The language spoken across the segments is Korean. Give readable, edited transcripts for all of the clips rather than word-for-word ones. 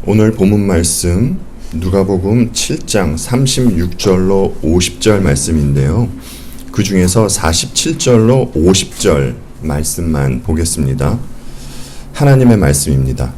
오늘 본문 말씀 누가복음 7장 36절로 50절 말씀인데요. 그 중에서 47절로 50절 말씀만 보겠습니다. 하나님의 말씀입니다.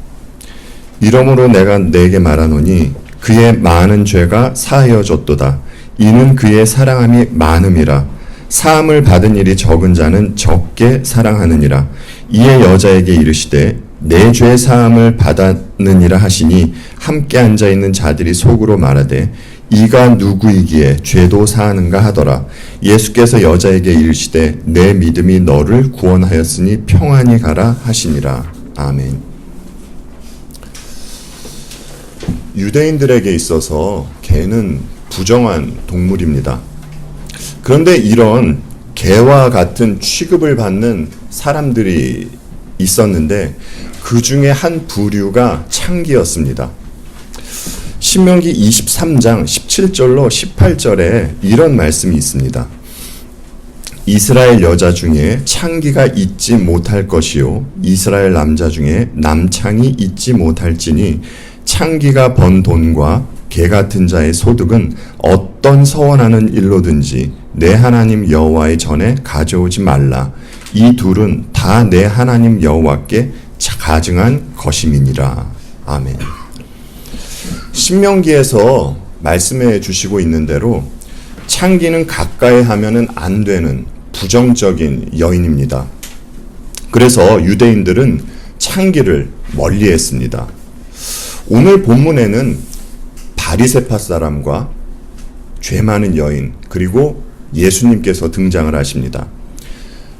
이러므로 내가 네게 말하노니 그의 많은 죄가 사하여졌도다. 이는 그의 사랑함이 많음이라. 사함을 받은 일이 적은 자는 적게 사랑하느니라. 이에 여자에게 이르시되 내 죄 사함을 받았느니라 하시니 함께 앉아있는 자들이 속으로 말하되 이가 누구이기에 죄도 사하는가 하더라. 예수께서 여자에게 이르시되 내 믿음이 너를 구원하였으니 평안히 가라 하시니라. 아멘. 유대인들에게 있어서 개는 부정한 동물입니다. 그런데 이런 개와 같은 취급을 받는 사람들이 있었는데 그 중에 한 부류가 창기였습니다. 신명기 23장 17절로 18절에 이런 말씀이 있습니다. 이스라엘 여자 중에 창기가 있지 못할 것이요 이스라엘 남자 중에 남창이 있지 못할지니 창기가 번 돈과 개 같은 자의 소득은 어떤 서원하는 일로든지 내 하나님 여호와의 전에 가져오지 말라. 이 둘은 다 내 하나님 여호와께 가증한 것임이니라. 아멘. 신명기에서 말씀해 주시고 있는 대로 창기는 가까이 하면은 안 되는 부정적인 여인입니다. 그래서 유대인들은 창기를 멀리했습니다. 오늘 본문에는 바리새파 사람과 죄 많은 여인 그리고 예수님께서 등장을 하십니다.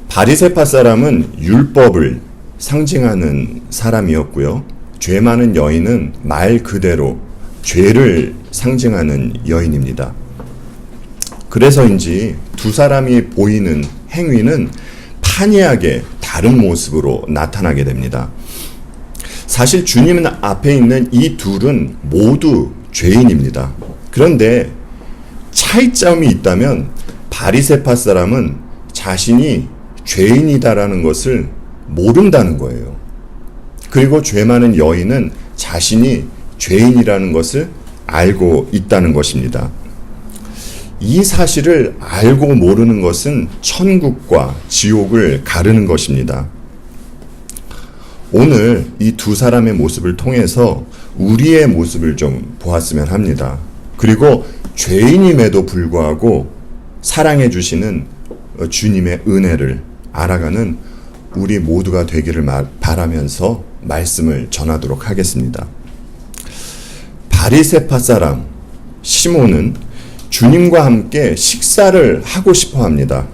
바리새파 사람은 율법을 상징하는 사람이었고요. 죄 많은 여인은 말 그대로 죄를 상징하는 여인입니다. 그래서인지 두 사람이 보이는 행위는 판이하게 다른 모습으로 나타나게 됩니다. 사실 주님 앞에 있는 이 둘은 모두 죄인입니다. 그런데 차이점이 있다면 바리새파 사람은 자신이 죄인이다라는 것을 모른다는 거예요. 그리고 죄 많은 여인은 자신이 죄인이라는 것을 알고 있다는 것입니다. 이 사실을 알고 모르는 것은 천국과 지옥을 가르는 것입니다. 오늘 이 두 사람의 모습을 통해서 우리의 모습을 좀 보았으면 합니다. 그리고 죄인임에도 불구하고 사랑해 주시는 주님의 은혜를 알아가는 우리 모두가 되기를 바라면서 말씀을 전하도록 하겠습니다. 바리새파 사람 시몬은 주님과 함께 식사를 하고 싶어 합니다.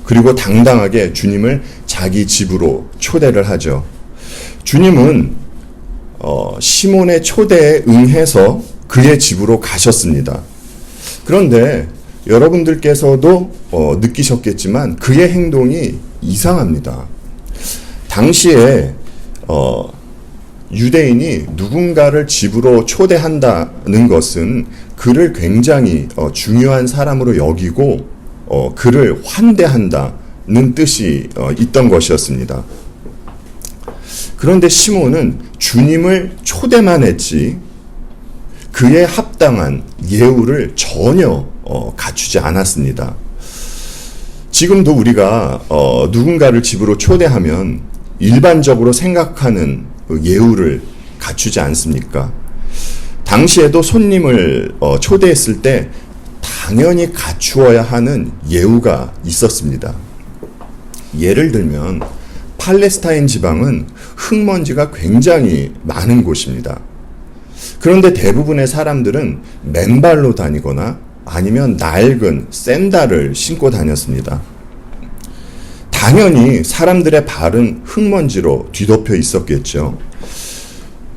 그리고 당당하게 주님을 자기 집으로 초대를 하죠. 주님은 시몬의 초대에 응해서 그의 집으로 가셨습니다. 그런데 여러분들께서도 느끼셨겠지만 그의 행동이 이상합니다. 당시에 유대인이 누군가를 집으로 초대한다는 것은 그를 굉장히 중요한 사람으로 여기고 그를 환대한다는 뜻이 있던 것이었습니다. 그런데 시몬은 주님을 초대만 했지 그에 합당한 예우를 전혀 갖추지 않았습니다. 지금도 우리가 누군가를 집으로 초대하면 일반적으로 생각하는 예우를 갖추지 않습니까? 당시에도 손님을 초대했을 때 당연히 갖추어야 하는 예우가 있었습니다. 예를 들면 팔레스타인 지방은 흙먼지가 굉장히 많은 곳입니다. 그런데 대부분의 사람들은 맨발로 다니거나 아니면 낡은 샌들을 신고 다녔습니다. 당연히 사람들의 발은 흙먼지로 뒤덮여 있었겠죠.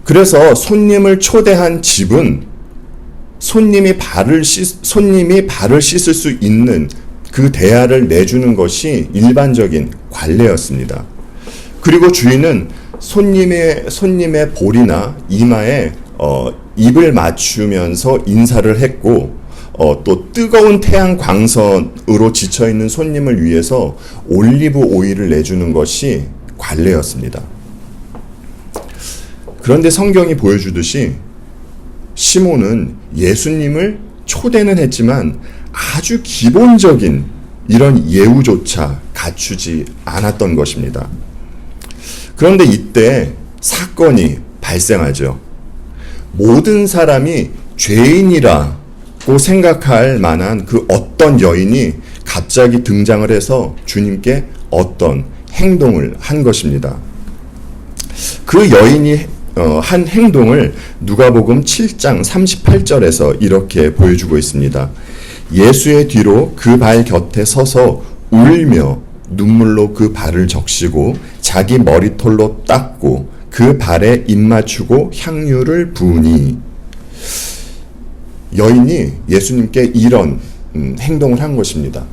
그래서 손님을 초대한 집은 손님이 발을 씻을 수 있는 그 대야를 내주는 것이 일반적인 관례였습니다. 그리고 주인은 손님의 볼이나 이마에 입을 맞추면서 인사를 했고 또 뜨거운 태양 광선으로 지쳐있는 손님을 위해서 올리브 오일을 내주는 것이 관례였습니다. 그런데 성경이 보여주듯이 시몬은 예수님을 초대는 했지만 아주 기본적인 이런 예우조차 갖추지 않았던 것입니다. 그런데 이때 사건이 발생하죠. 모든 사람이 죄인이라고 생각할 만한 그 어떤 여인이 갑자기 등장을 해서 주님께 어떤 행동을 한 것입니다. 그 여인이 한 행동을 누가복음 7장 38절에서 이렇게 보여주고 있습니다. 예수의 뒤로 그 발 곁에 서서 울며 눈물로 그 발을 적시고 자기 머리털로 닦고 그 발에 입 맞추고 향유를 부으니, 여인이 예수님께 이런 행동을 한 것입니다.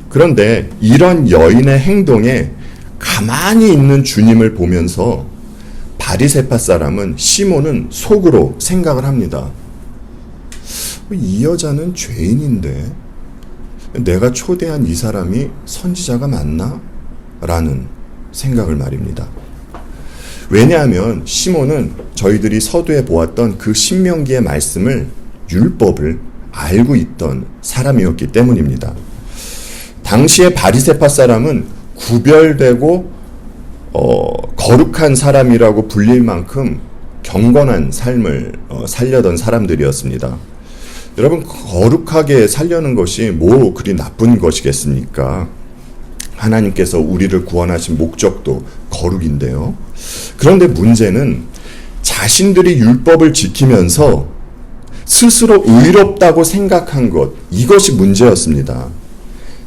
그런데 이런 여인의 행동에 가만히 있는 주님을 보면서 바리새파 사람은, 시몬은 속으로 생각을 합니다. 이 여자는 죄인인데 내가 초대한 이 사람이 선지자가 맞나? 라는 생각을 말입니다. 왜냐하면 시몬은 저희들이 서두에 보았던 그 신명기의 말씀을, 율법을 알고 있던 사람이었기 때문입니다. 당시의 바리새파 사람은 구별되고 거룩한 사람이라고 불릴 만큼 경건한 삶을 살려던 사람들이었습니다. 여러분, 거룩하게 살려는 것이 뭐 그리 나쁜 것이겠습니까? 하나님께서 우리를 구원하신 목적도 거룩인데요. 그런데 문제는 자신들이 율법을 지키면서 스스로 의롭다고 생각한 것, 이것이 문제였습니다.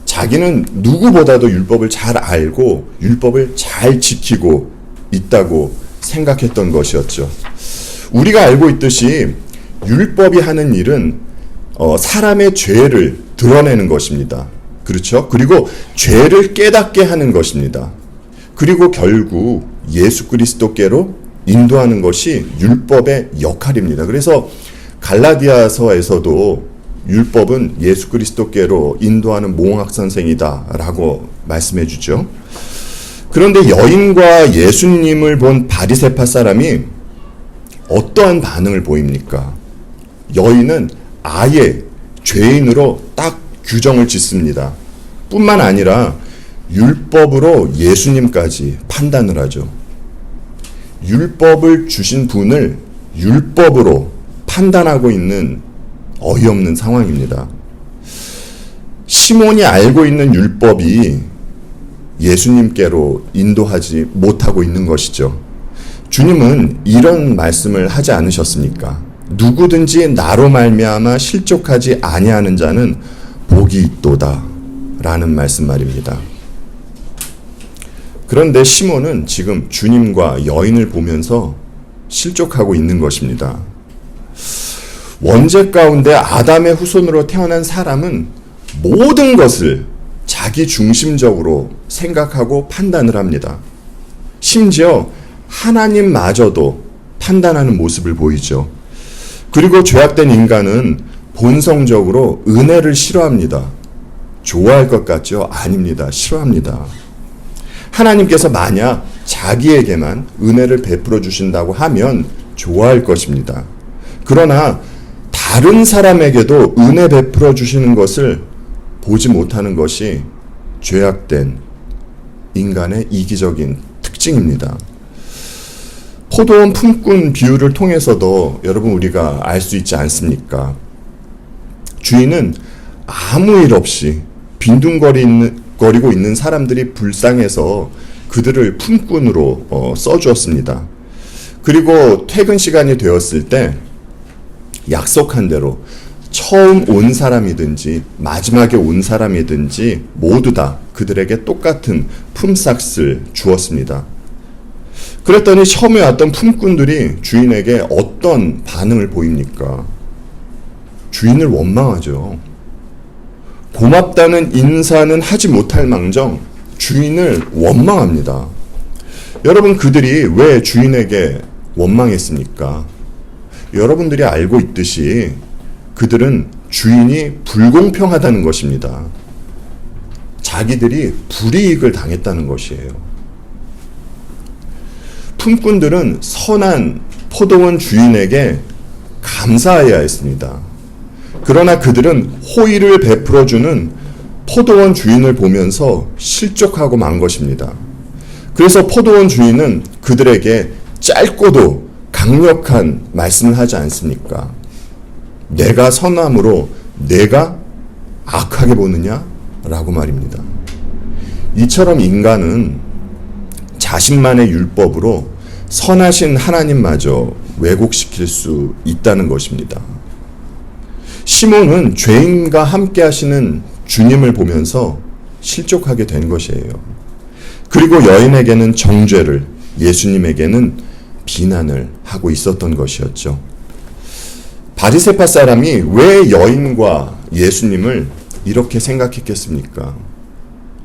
자기는 누구보다도 율법을 잘 알고 율법을 잘 지키고 있다고 생각했던 것이었죠. 우리가 알고 있듯이 율법이 하는 일은 사람의 죄를 드러내는 것입니다. 그렇죠? 그리고 죄를 깨닫게 하는 것입니다. 그리고 결국 예수 그리스도께로 인도하는 것이 율법의 역할입니다. 그래서 갈라디아서에서도 율법은 예수 그리스도께로 인도하는 몽학 선생이다 라고 말씀해 주죠. 그런데 여인과 예수님을 본 바리새파 사람이 어떠한 반응을 보입니까? 여인은 아예 죄인으로 딱 규정을 짓습니다. 뿐만 아니라 율법으로 예수님까지 판단을 하죠. 율법을 주신 분을 율법으로 판단하고 있는 어이없는 상황입니다. 시몬이 알고 있는 율법이 예수님께로 인도하지 못하고 있는 것이죠. 주님은 이런 말씀을 하지 않으셨습니까? 누구든지 나로 말미암아 실족하지 아니하는 자는 복이 있도다 라는 말씀 말입니다. 그런데 시몬은 지금 주님과 여인을 보면서 실족하고 있는 것입니다. 원죄 가운데 아담의 후손으로 태어난 사람은 모든 것을 자기 중심적으로 생각하고 판단을 합니다. 심지어 하나님마저도 판단하는 모습을 보이죠. 그리고 죄악된 인간은 본성적으로 은혜를 싫어합니다. 좋아할 것 같죠? 아닙니다. 싫어합니다. 하나님께서 만약 자기에게만 은혜를 베풀어 주신다고 하면 좋아할 것입니다. 그러나 다른 사람에게도 은혜 베풀어 주시는 것을 보지 못하는 것이 죄악된 인간의 이기적인 특징입니다. 포도원 품꾼 비유를 통해서도 여러분 우리가 알 수 있지 않습니까? 주인은 아무 일 없이 빈둥거리고 있는 사람들이 불쌍해서 그들을 품꾼으로 써주었습니다. 그리고 퇴근 시간이 되었을 때 약속한 대로 처음 온 사람이든지 마지막에 온 사람이든지 모두 다 그들에게 똑같은 품삯을 주었습니다. 그랬더니 처음에 왔던 품꾼들이 주인에게 어떤 반응을 보입니까? 주인을 원망하죠. 고맙다는 인사는 하지 못할 망정 주인을 원망합니다. 여러분, 그들이 왜 주인에게 원망했습니까? 여러분들이 알고 있듯이 그들은 주인이 불공평하다는 것입니다. 자기들이 불이익을 당했다는 것이에요. 품꾼들은 선한 포도원 주인에게 감사해야 했습니다. 그러나 그들은 호의를 베풀어주는 포도원 주인을 보면서 실족하고 만 것입니다. 그래서 포도원 주인은 그들에게 짧고도 강력한 말씀을 하지 않습니까? 내가 선함으로 내가 악하게 보느냐? 라고 말입니다. 이처럼 인간은 자신만의 율법으로 선하신 하나님마저 왜곡시킬 수 있다는 것입니다. 시몬은 죄인과 함께 하시는 주님을 보면서 실족하게 된 것이에요. 그리고 여인에게는 정죄를, 예수님에게는 비난을 하고 있었던 것이었죠. 바리새파 사람이 왜 여인과 예수님을 이렇게 생각했겠습니까?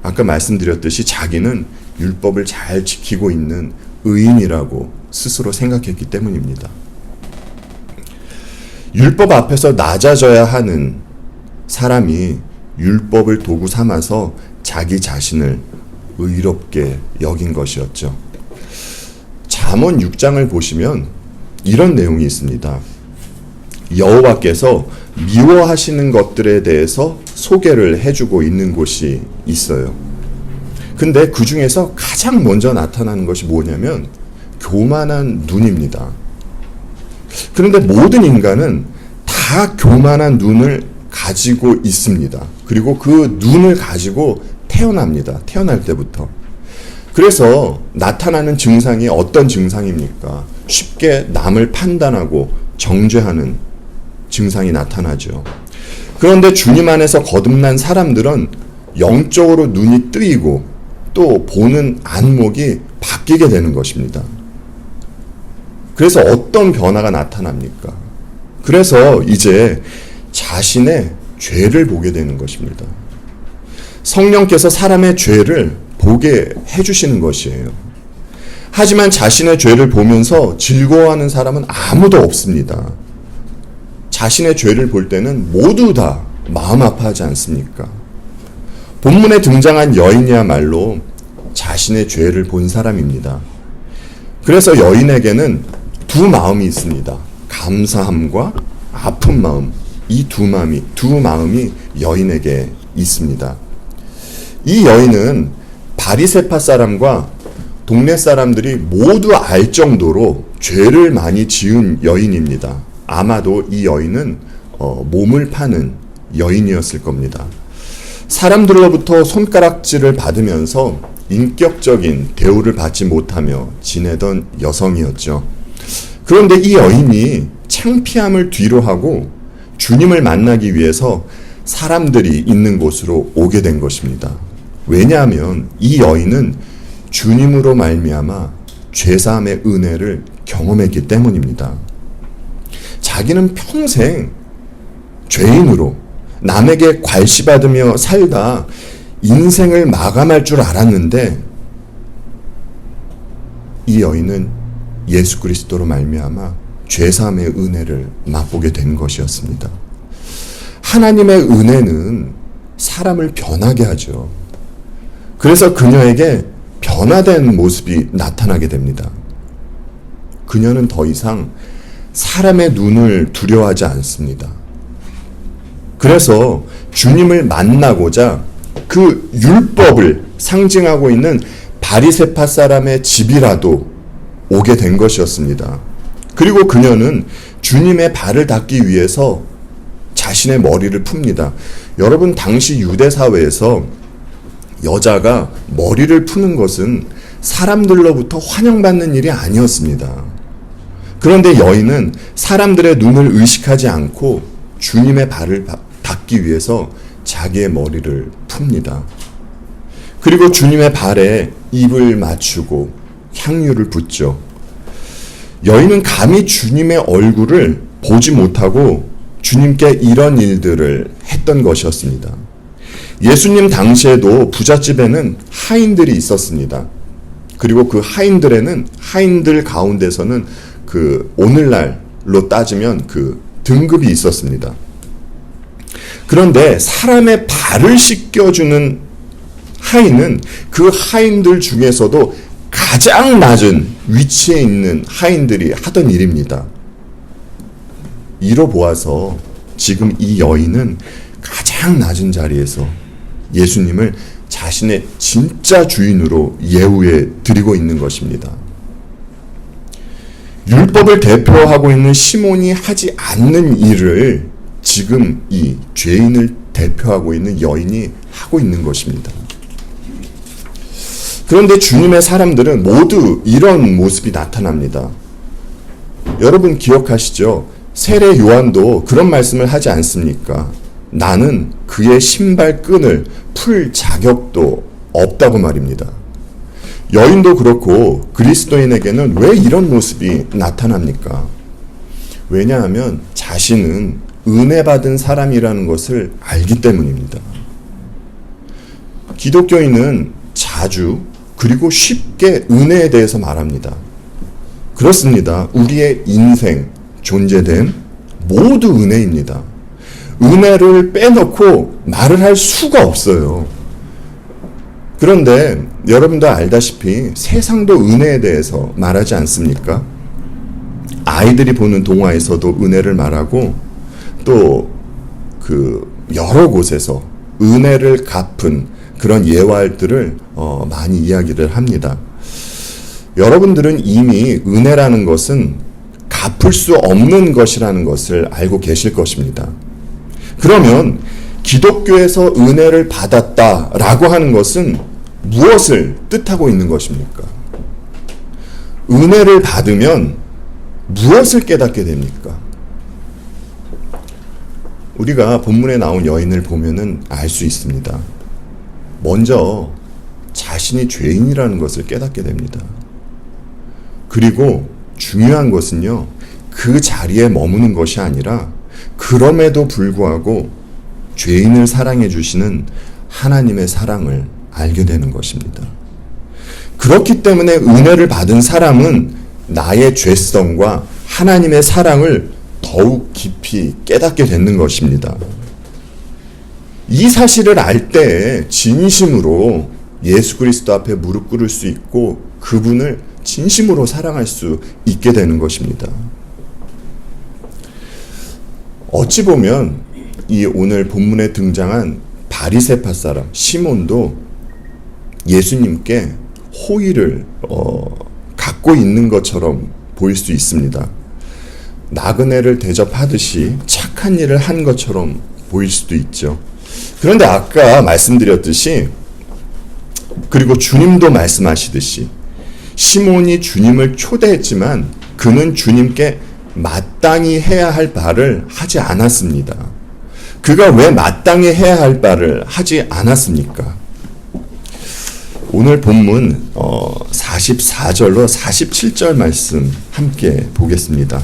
아까 말씀드렸듯이 자기는 율법을 잘 지키고 있는 의인이라고 스스로 생각했기 때문입니다. 율법 앞에서 낮아져야 하는 사람이 율법을 도구 삼아서 자기 자신을 의롭게 여긴 것이었죠. 잠언 6장을 보시면 이런 내용이 있습니다. 여호와께서 미워하시는 것들에 대해서 소개를 해주고 있는 곳이 있어요. 근데 그 중에서 가장 먼저 나타나는 것이 뭐냐면 교만한 눈입니다. 그런데 모든 인간은 다 교만한 눈을 가지고 있습니다. 그리고 그 눈을 가지고 태어납니다. 태어날 때부터. 그래서 나타나는 증상이 어떤 증상입니까? 쉽게 남을 판단하고 정죄하는 증상이 나타나죠. 그런데 주님 안에서 거듭난 사람들은 영적으로 눈이 뜨이고 또 보는 안목이 바뀌게 되는 것입니다. 그래서 어떤 변화가 나타납니까? 그래서 이제 자신의 죄를 보게 되는 것입니다. 성령께서 사람의 죄를 보게 해주시는 것이에요. 하지만 자신의 죄를 보면서 즐거워하는 사람은 아무도 없습니다. 자신의 죄를 볼 때는 모두 다 마음 아파하지 않습니까? 본문에 등장한 여인이야말로 자신의 죄를 본 사람입니다. 그래서 여인에게는 두 마음이 있습니다. 감사함과 아픈 마음, 이 두 마음이 여인에게 있습니다. 이 여인은 바리새파 사람과 동네 사람들이 모두 알 정도로 죄를 많이 지은 여인입니다. 아마도 이 여인은 몸을 파는 여인이었을 겁니다. 사람들로부터 손가락질을 받으면서 인격적인 대우를 받지 못하며 지내던 여성이었죠. 그런데 이 여인이 창피함을 뒤로하고 주님을 만나기 위해서 사람들이 있는 곳으로 오게 된 것입니다. 왜냐하면 이 여인은 주님으로 말미암아 죄사함의 은혜를 경험했기 때문입니다. 자기는 평생 죄인으로 남에게 괄시받으며 살다 인생을 마감할 줄 알았는데 이 여인은 예수 그리스도로 말미암아 죄사함의 은혜를 맛보게 된 것이었습니다. 하나님의 은혜는 사람을 변하게 하죠. 그래서 그녀에게 변화된 모습이 나타나게 됩니다. 그녀는 더 이상 사람의 눈을 두려워하지 않습니다. 그래서 주님을 만나고자 그 율법을 상징하고 있는 바리새파 사람의 집이라도 오게 된 것이었습니다. 그리고 그녀는 주님의 발을 닦기 위해서 자신의 머리를 풉니다. 여러분, 당시 유대 사회에서 여자가 머리를 푸는 것은 사람들로부터 환영받는 일이 아니었습니다. 그런데 여인은 사람들의 눈을 의식하지 않고 주님의 발을 닦기 위해서 자기의 머리를 풉니다. 그리고 주님의 발에 입을 맞추고 향유를 붓죠. 여인은 감히 주님의 얼굴을 보지 못하고 주님께 이런 일들을 했던 것이었습니다. 예수님 당시에도 부잣집에는 하인들이 있었습니다. 그리고 그 하인들 가운데서는 그 오늘날로 따지면 그 등급이 있었습니다. 그런데 사람의 발을 씻겨주는 하인은 그 하인들 중에서도 가장 낮은 위치에 있는 하인들이 하던 일입니다. 이로 보아서 지금 이 여인은 가장 낮은 자리에서 예수님을 자신의 진짜 주인으로 예우해 드리고 있는 것입니다. 율법을 대표하고 있는 시몬이 하지 않는 일을 지금 이 죄인을 대표하고 있는 여인이 하고 있는 것입니다. 그런데 주님의 사람들은 모두 이런 모습이 나타납니다. 여러분 기억하시죠? 세례 요한도 그런 말씀을 하지 않습니까? 나는 그의 신발끈을 풀 자격도 없다고 말입니다. 여인도 그렇고 그리스도인에게는 왜 이런 모습이 나타납니까? 왜냐하면 자신은 은혜 받은 사람이라는 것을 알기 때문입니다. 기독교인은 자주 그리고 쉽게 은혜에 대해서 말합니다. 그렇습니다. 우리의 인생, 존재됨 모두 은혜입니다. 은혜를 빼놓고 말을 할 수가 없어요. 그런데 여러분도 알다시피 세상도 은혜에 대해서 말하지 않습니까? 아이들이 보는 동화에서도 은혜를 말하고 또 그 여러 곳에서 은혜를 갚은 그런 예화들을 많이 이야기를 합니다. 여러분들은 이미 은혜라는 것은 갚을 수 없는 것이라는 것을 알고 계실 것입니다. 그러면 기독교에서 은혜를 받았다라고 하는 것은 무엇을 뜻하고 있는 것입니까? 은혜를 받으면 무엇을 깨닫게 됩니까? 우리가 본문에 나온 여인을 보면은 알 수 있습니다. 먼저 자신이 죄인이라는 것을 깨닫게 됩니다. 그리고 중요한 것은요, 그 자리에 머무는 것이 아니라 그럼에도 불구하고 죄인을 사랑해 주시는 하나님의 사랑을 알게 되는 것입니다. 그렇기 때문에 은혜를 받은 사람은 나의 죄성과 하나님의 사랑을 더욱 깊이 깨닫게 되는 것입니다. 이 사실을 알 때 진심으로 예수 그리스도 앞에 무릎 꿇을 수 있고 그분을 진심으로 사랑할 수 있게 되는 것입니다. 어찌 보면 이 오늘 본문에 등장한 바리새파 사람 시몬도 예수님께 호의를 갖고 있는 것처럼 보일 수 있습니다. 나그네를 대접하듯이 착한 일을 한 것처럼 보일 수도 있죠. 그런데 아까 말씀드렸듯이 그리고 주님도 말씀하시듯이 시몬이 주님을 초대했지만 그는 주님께 마땅히 해야 할 바를 하지 않았습니다. 그가 왜 마땅히 해야 할 바를 하지 않았습니까? 오늘 본문 44절로 47절 말씀 함께 보겠습니다.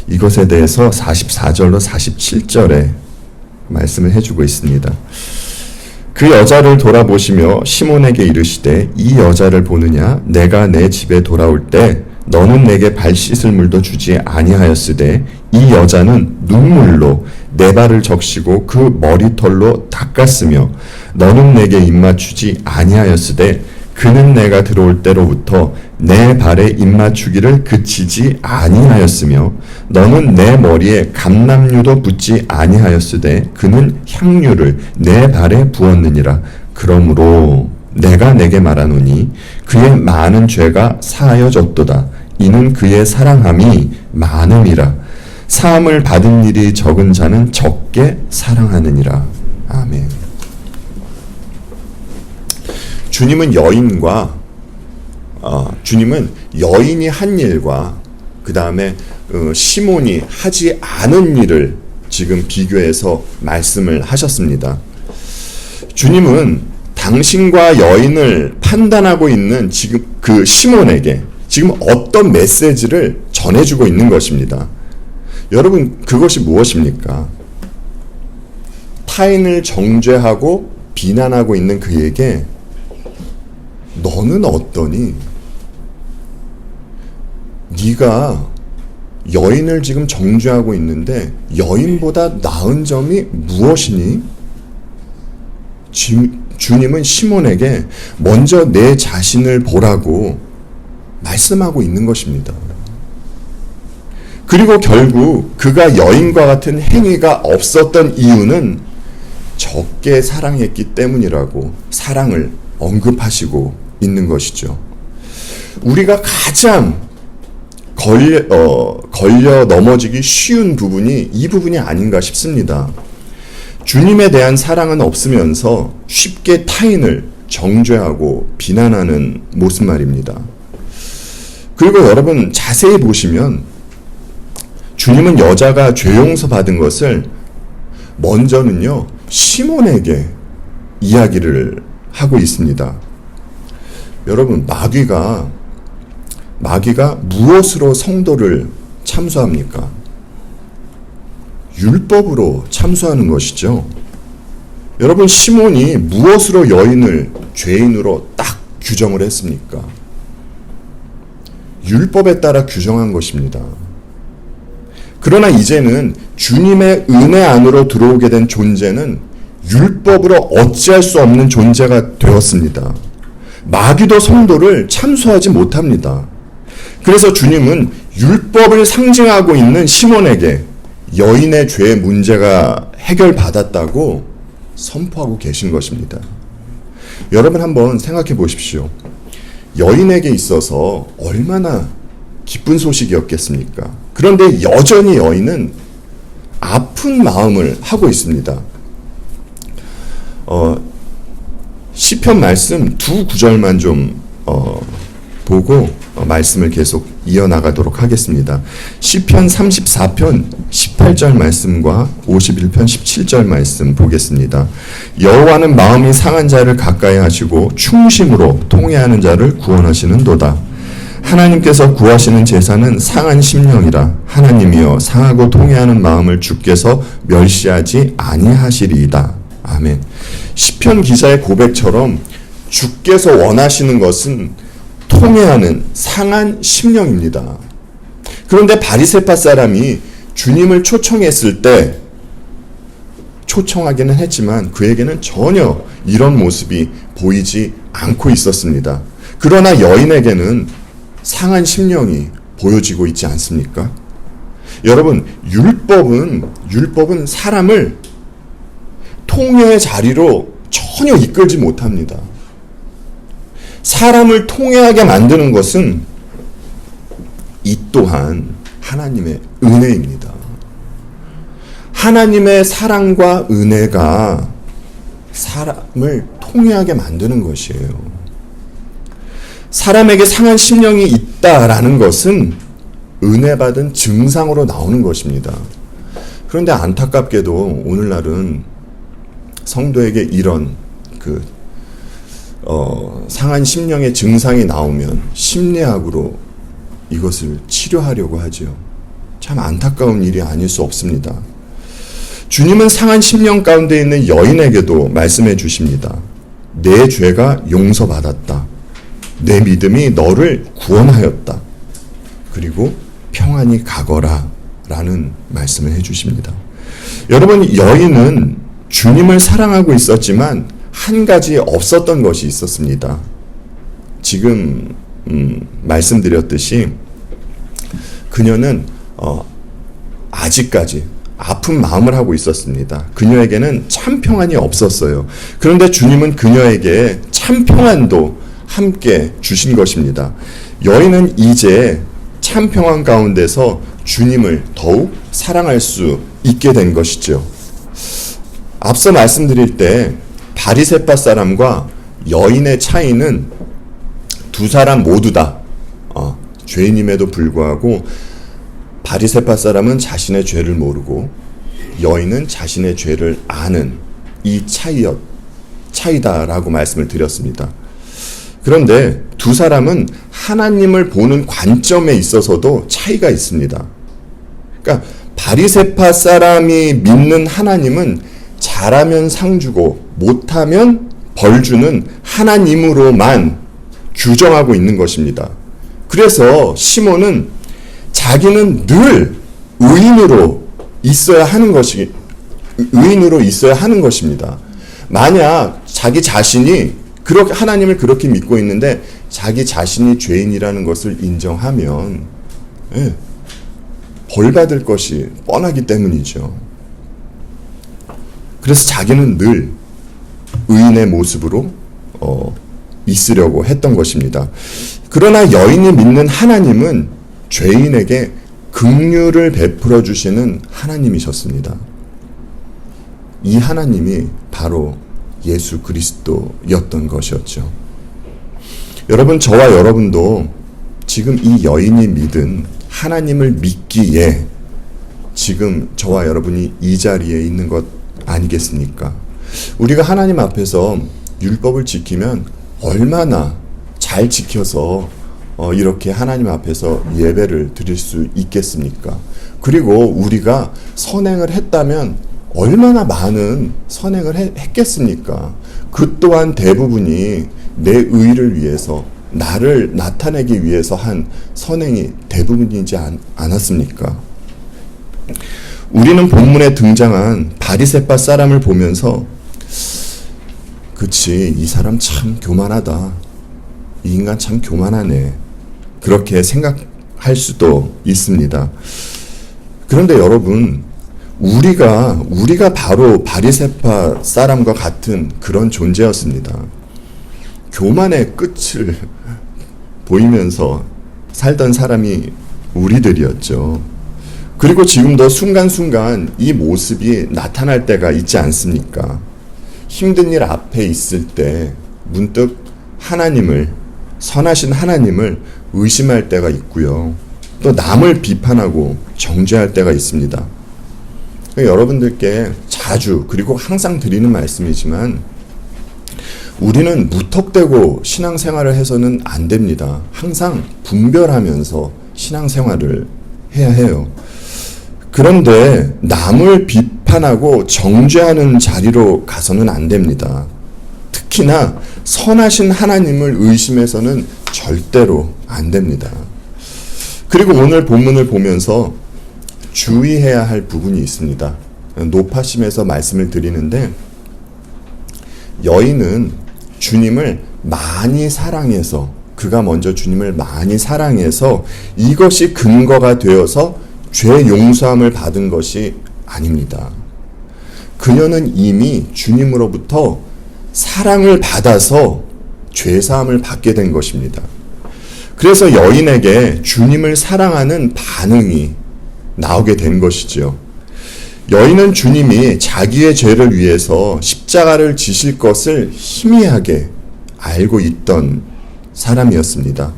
이것에 대해서 44절로 47절에 말씀을 해주고 있습니다. 그 여자를 돌아보시며 시몬에게 이르시되 이 여자를 보느냐? 내가 내 집에 돌아올 때 너는 내게 발 씻을 물도 주지 아니하였으되 이 여자는 눈물로 내 발을 적시고 그 머리털로 닦았으며 너는 내게 입맞추지 아니하였으되 그는 내가 들어올 때로부터 내 발에 입맞추기를 그치지 아니하였으며 너는 내 머리에 감람류도 붓지 아니하였으되 그는 향유를 내 발에 부었느니라. 그러므로 내가 내게 말하노니 그의 많은 죄가 사하여졌도다. 이는 그의 사랑함이 많음이라. 사함을 받은 일이 적은 자는 적게 사랑하느니라. 아멘. 주님은 여인이 한 일과 그 다음에 시몬이 하지 않은 일을 지금 비교해서 말씀을 하셨습니다. 주님은 당신과 여인을 판단하고 있는 지금 그 시몬에게 지금 어떤 메시지를 전해주고 있는 것입니다. 여러분, 그것이 무엇입니까? 타인을 정죄하고 비난하고 있는 그에게 너는 어떠니? 네가 여인을 지금 정죄하고 있는데 여인보다 나은 점이 무엇이니? 주님은 시몬에게 먼저 내 자신을 보라고 말씀하고 있는 것입니다. 그리고 결국 그가 여인과 같은 행위가 없었던 이유는 적게 사랑했기 때문이라고 사랑을 언급하시고 있는 것이죠. 우리가 가장 걸려 넘어지기 쉬운 부분이 이 부분이 아닌가 싶습니다. 주님에 대한 사랑은 없으면서 쉽게 타인을 정죄하고 비난하는 모습 말입니다. 그리고 여러분 자세히 보시면 주님은 여자가 죄 용서 받은 것을 먼저는요 시몬에게 이야기를 하고 있습니다. 여러분 마귀가 무엇으로 성도를 참수합니까? 율법으로 참수하는 것이죠. 여러분 시몬이 무엇으로 여인을 죄인으로 딱 규정을 했습니까? 율법에 따라 규정한 것입니다. 그러나 이제는 주님의 은혜 안으로 들어오게 된 존재는 율법으로 어찌할 수 없는 존재가 되었습니다. 마귀도 성도를 참수하지 못합니다. 그래서 주님은 율법을 상징하고 있는 시몬에게 여인의 죄의 문제가 해결받았다고 선포하고 계신 것입니다. 여러분 한번 생각해 보십시오. 여인에게 있어서 얼마나 기쁜 소식이었겠습니까? 그런데 여전히 여인은 아픈 마음을 하고 있습니다. 시편 말씀 두 구절만 좀 보고 말씀을 계속 이어나가도록 하겠습니다. 시편 34편 18절 말씀과 51편 17절 말씀 보겠습니다. 여호와는 마음이 상한 자를 가까이 하시고 충심으로 통회하는 자를 구원하시는도다. 하나님께서 구하시는 제사는 상한 심령이라. 하나님이여 상하고 통회하는 마음을 주께서 멸시하지 아니하시리이다. 아멘. 시편 기자의 고백처럼 주께서 원하시는 것은 통회하는 상한 심령입니다. 그런데 바리새파 사람이 주님을 초청했을 때 초청하기는 했지만 그에게는 전혀 이런 모습이 보이지 않고 있었습니다. 그러나 여인에게는 상한 심령이 보여지고 있지 않습니까? 여러분, 율법은 사람을 통회의 자리로 전혀 이끌지 못합니다. 사람을 통회하게 만드는 것은 이 또한 하나님의 은혜입니다. 하나님의 사랑과 은혜가 사람을 통회하게 만드는 것이에요. 사람에게 상한 심령이 있다라는 것은 은혜 받은 증상으로 나오는 것입니다. 그런데 안타깝게도 오늘날은 성도에게 이런 상한 심령의 증상이 나오면 심리학으로 이것을 치료하려고 하죠. 참 안타까운 일이 아닐 수 없습니다. 주님은 상한 심령 가운데 있는 여인에게도 말씀해 주십니다. 내 죄가 용서받았다. 내 믿음이 너를 구원하였다. 그리고 평안히 가거라 라는 말씀을 해 주십니다. 여러분, 여인은 주님을 사랑하고 있었지만 한 가지 없었던 것이 있었습니다. 지금 말씀드렸듯이 그녀는 아직까지 아픈 마음을 하고 있었습니다. 그녀에게는 참 평안이 없었어요. 그런데 주님은 그녀에게 참 평안도 함께 주신 것입니다. 여인은 이제 참 평안 가운데서 주님을 더욱 사랑할 수 있게 된 것이죠. 앞서 말씀드릴 때 바리새파 사람과 여인의 차이는 두 사람 모두 다 죄인임에도 불구하고 바리새파 사람은 자신의 죄를 모르고 여인은 자신의 죄를 아는 이 차이다라고 말씀을 드렸습니다. 그런데 두 사람은 하나님을 보는 관점에 있어서도 차이가 있습니다. 그러니까 바리새파 사람이 믿는 하나님은 잘하면 상 주고 못하면 벌 주는 하나님으로만 규정하고 있는 것입니다. 그래서 시몬은 자기는 늘 의인으로 있어야 하는 것입니다. 만약 자기 자신이 하나님을 그렇게 믿고 있는데 자기 자신이 죄인이라는 것을 인정하면 벌 받을 것이 뻔하기 때문이죠. 그래서 자기는 늘 의인의 모습으로 있으려고 했던 것입니다. 그러나 여인이 믿는 하나님은 죄인에게 긍휼을 베풀어 주시는 하나님이셨습니다. 이 하나님이 바로 예수 그리스도였던 것이었죠. 여러분, 저와 여러분도 지금 이 여인이 믿은 하나님을 믿기에 지금 저와 여러분이 이 자리에 있는 것 아니겠습니까? 우리가 하나님 앞에서 율법을 지키면 얼마나 잘 지켜서 이렇게 하나님 앞에서 예배를 드릴 수 있겠습니까? 그리고 우리가 선행을 했다면 얼마나 많은 선행을 했겠습니까? 그 또한 대부분이 내 의를 위해서, 나를 나타내기 위해서 한 선행이 대부분이지 않았습니까? 우리는 본문에 등장한 바리새파 사람을 보면서 그치, 이 사람 참 교만하다, 이 인간 참 교만하네, 그렇게 생각할 수도 있습니다. 그런데 여러분, 우리가 바로 바리새파 사람과 같은 그런 존재였습니다. 교만의 끝을 보이면서 살던 사람이 우리들이었죠. 그리고 지금도 순간순간 이 모습이 나타날 때가 있지 않습니까? 힘든 일 앞에 있을 때 문득 하나님을, 선하신 하나님을 의심할 때가 있고요. 또 남을 비판하고 정죄할 때가 있습니다. 여러분들께 자주, 그리고 항상 드리는 말씀이지만 우리는 무턱대고 신앙생활을 해서는 안 됩니다. 항상 분별하면서 신앙생활을 해야 해요. 그런데 남을 비판하고 정죄하는 자리로 가서는 안 됩니다. 특히나 선하신 하나님을 의심해서는 절대로 안 됩니다. 그리고 오늘 본문을 보면서 주의해야 할 부분이 있습니다. 노파심에서 말씀을 드리는데, 여인은 주님을 많이 사랑해서, 그가 먼저 주님을 많이 사랑해서 이것이 근거가 되어서 죄 용서함을 받은 것이 아닙니다. 그녀는 이미 주님으로부터 사랑을 받아서 죄 사함을 받게 된 것입니다. 그래서 여인에게 주님을 사랑하는 반응이 나오게 된 것이죠. 여인은 주님이 자기의 죄를 위해서 십자가를 지실 것을 희미하게 알고 있던 사람이었습니다.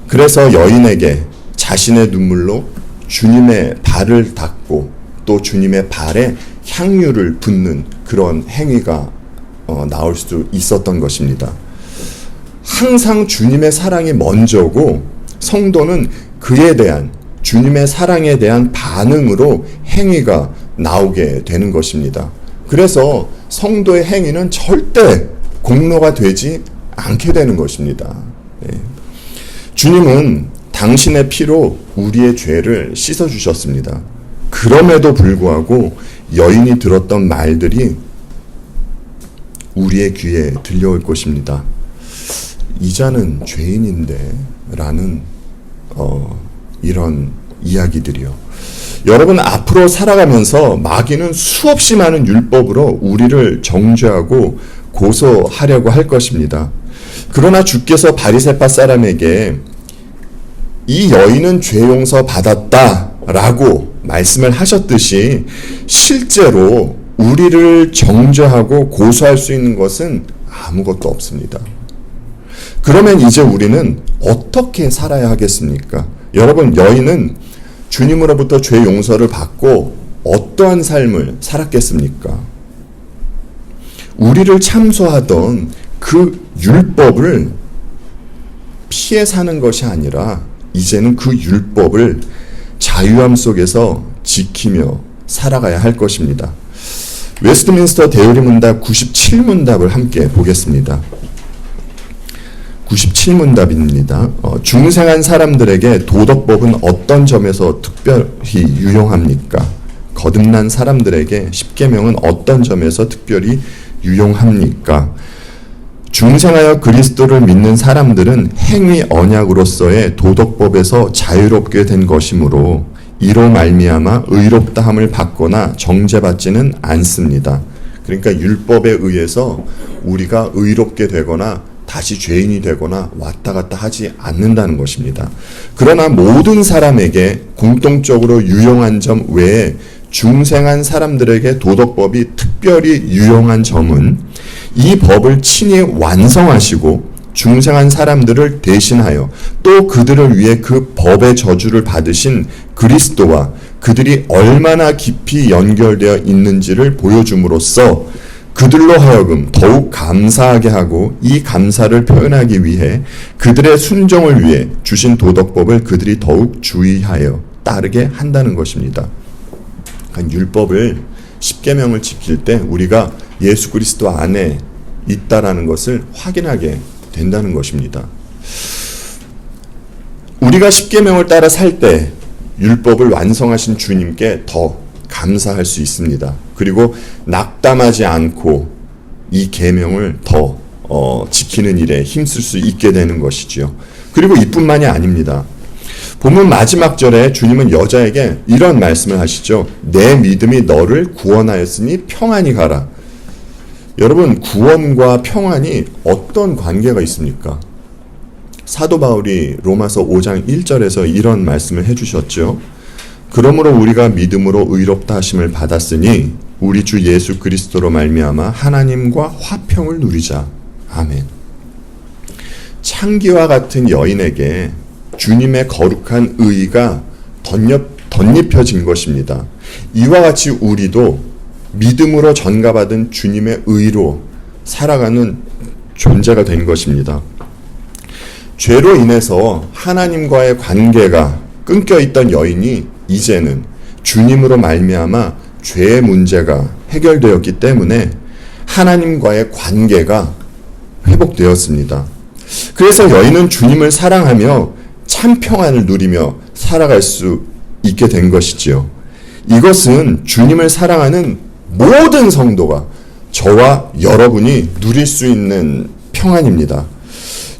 그래서 여인에게 자신의 눈물로 주님의 발을 닦고 또 주님의 발에 향유를 붓는 그런 행위가 나올 수 있었던 것입니다. 항상 주님의 사랑이 먼저고, 성도는 그에 대한, 주님의 사랑에 대한 반응으로 행위가 나오게 되는 것입니다. 그래서 성도의 행위는 절대 공로가 되지 않게 되는 것입니다. 주님은 당신의 피로 우리의 죄를 씻어주셨습니다. 그럼에도 불구하고 여인이 들었던 말들이 우리의 귀에 들려올 것입니다. 이 자는 죄인인데 라는 이런 이야기들이요. 여러분, 앞으로 살아가면서 마귀는 수없이 많은 율법으로 우리를 정죄하고 고소하려고 할 것입니다. 그러나 주께서 바리새파 사람에게 이 여인은 죄 용서 받았다라고 말씀을 하셨듯이 실제로 우리를 정죄하고 고소할 수 있는 것은 아무것도 없습니다. 그러면 이제 우리는 어떻게 살아야 하겠습니까? 여러분, 여인은 주님으로부터 죄 용서를 받고 어떠한 삶을 살았겠습니까? 우리를 참소하던 그 율법을 피해 사는 것이 아니라 이제는 그 율법을 자유함 속에서 지키며 살아가야 할 것입니다. 웨스트민스터 대의문답 97문답을 함께 보겠습니다. 97문답입니다. 중생한 사람들에게 도덕법은 어떤 점에서 특별히 유용합니까? 거듭난 사람들에게 십계명은 어떤 점에서 특별히 유용합니까? 중생하여 그리스도를 믿는 사람들은 행위 언약으로서의 도덕법에서 자유롭게 된 것이므로 이로 말미암아 의롭다함을 받거나 정죄받지는 않습니다. 그러니까 율법에 의해서 우리가 의롭게 되거나 다시 죄인이 되거나 왔다 갔다 하지 않는다는 것입니다. 그러나 모든 사람에게 공통적으로 유용한 점 외에 중생한 사람들에게 도덕법이 특별히 유용한 점은 이 법을 친히 완성하시고 중생한 사람들을 대신하여 또 그들을 위해 그 법의 저주를 받으신 그리스도와 그들이 얼마나 깊이 연결되어 있는지를 보여줌으로써 그들로 하여금 더욱 감사하게 하고 이 감사를 표현하기 위해 그들의 순종을 위해 주신 도덕법을 그들이 더욱 주의하여 따르게 한다는 것입니다. 그러니까 율법을 십계명을 지킬 때 우리가 예수 그리스도 안에 있다라는 것을 확인하게 된다는 것입니다. 우리가 십계명을 따라 살 때 율법을 완성하신 주님께 더 감사할 수 있습니다. 그리고 낙담하지 않고 이 계명을 더 지키는 일에 힘쓸 수 있게 되는 것이지요. 그리고 이뿐만이 아닙니다. 본문 마지막 절에 주님은 여자에게 이런 말씀을 하시죠. 내 믿음이 너를 구원하였으니 평안히 가라. 여러분, 구원과 평안이 어떤 관계가 있습니까? 사도 바울이 로마서 5장 1절에서 이런 말씀을 해주셨죠. 그러므로 우리가 믿음으로 의롭다 하심을 받았으니 우리 주 예수 그리스도로 말미암아 하나님과 화평을 누리자. 아멘. 창기와 같은 여인에게 주님의 거룩한 의가 덧입혀진 것입니다. 이와 같이 우리도 믿음으로 전가받은 주님의 의로 살아가는 존재가 된 것입니다. 죄로 인해서 하나님과의 관계가 끊겨 있던 여인이 이제는 주님으로 말미암아 죄의 문제가 해결되었기 때문에 하나님과의 관계가 회복되었습니다. 그래서 여인은 주님을 사랑하며 참 평안을 누리며 살아갈 수 있게 된 것이지요. 이것은 주님을 사랑하는 모든 성도가 저와 여러분이 누릴 수 있는 평안입니다.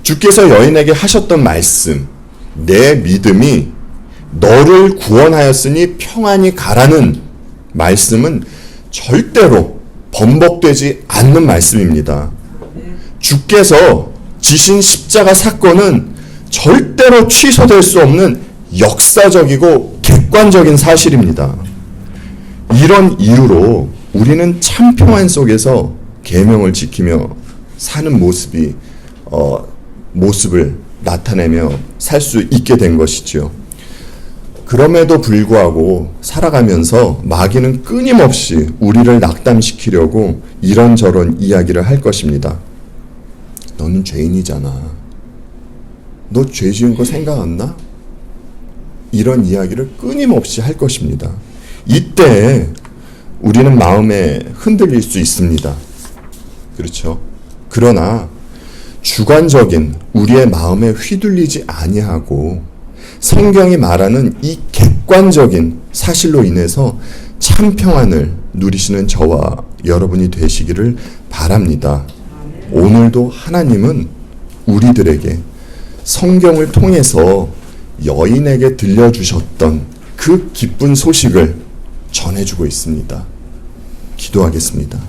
주께서 여인에게 하셨던 말씀, 내 믿음이 너를 구원하였으니 평안히 가라는 말씀은 절대로 번복되지 않는 말씀입니다. 주께서 지신 십자가 사건은 절대로 취소될 수 없는 역사적이고 객관적인 사실입니다. 이런 이유로 우리는 참 평안 속에서 계명을 지키며 사는 모습을 나타내며 살 수 있게 된 것이죠. 그럼에도 불구하고 살아가면서 마귀는 끊임없이 우리를 낙담시키려고 이런저런 이야기를 할 것입니다. 너는 죄인이잖아. 너 죄 지은 거 생각 안 나? 이런 이야기를 끊임없이 할 것입니다. 이때 우리는 마음에 흔들릴 수 있습니다. 그렇죠? 그러나 주관적인 우리의 마음에 휘둘리지 아니하고 성경이 말하는 이 객관적인 사실로 인해서 참 평안을 누리시는 저와 여러분이 되시기를 바랍니다. 오늘도 하나님은 우리들에게 성경을 통해서 여인에게 들려주셨던 그 기쁜 소식을 전해주고 있습니다. 기도하겠습니다.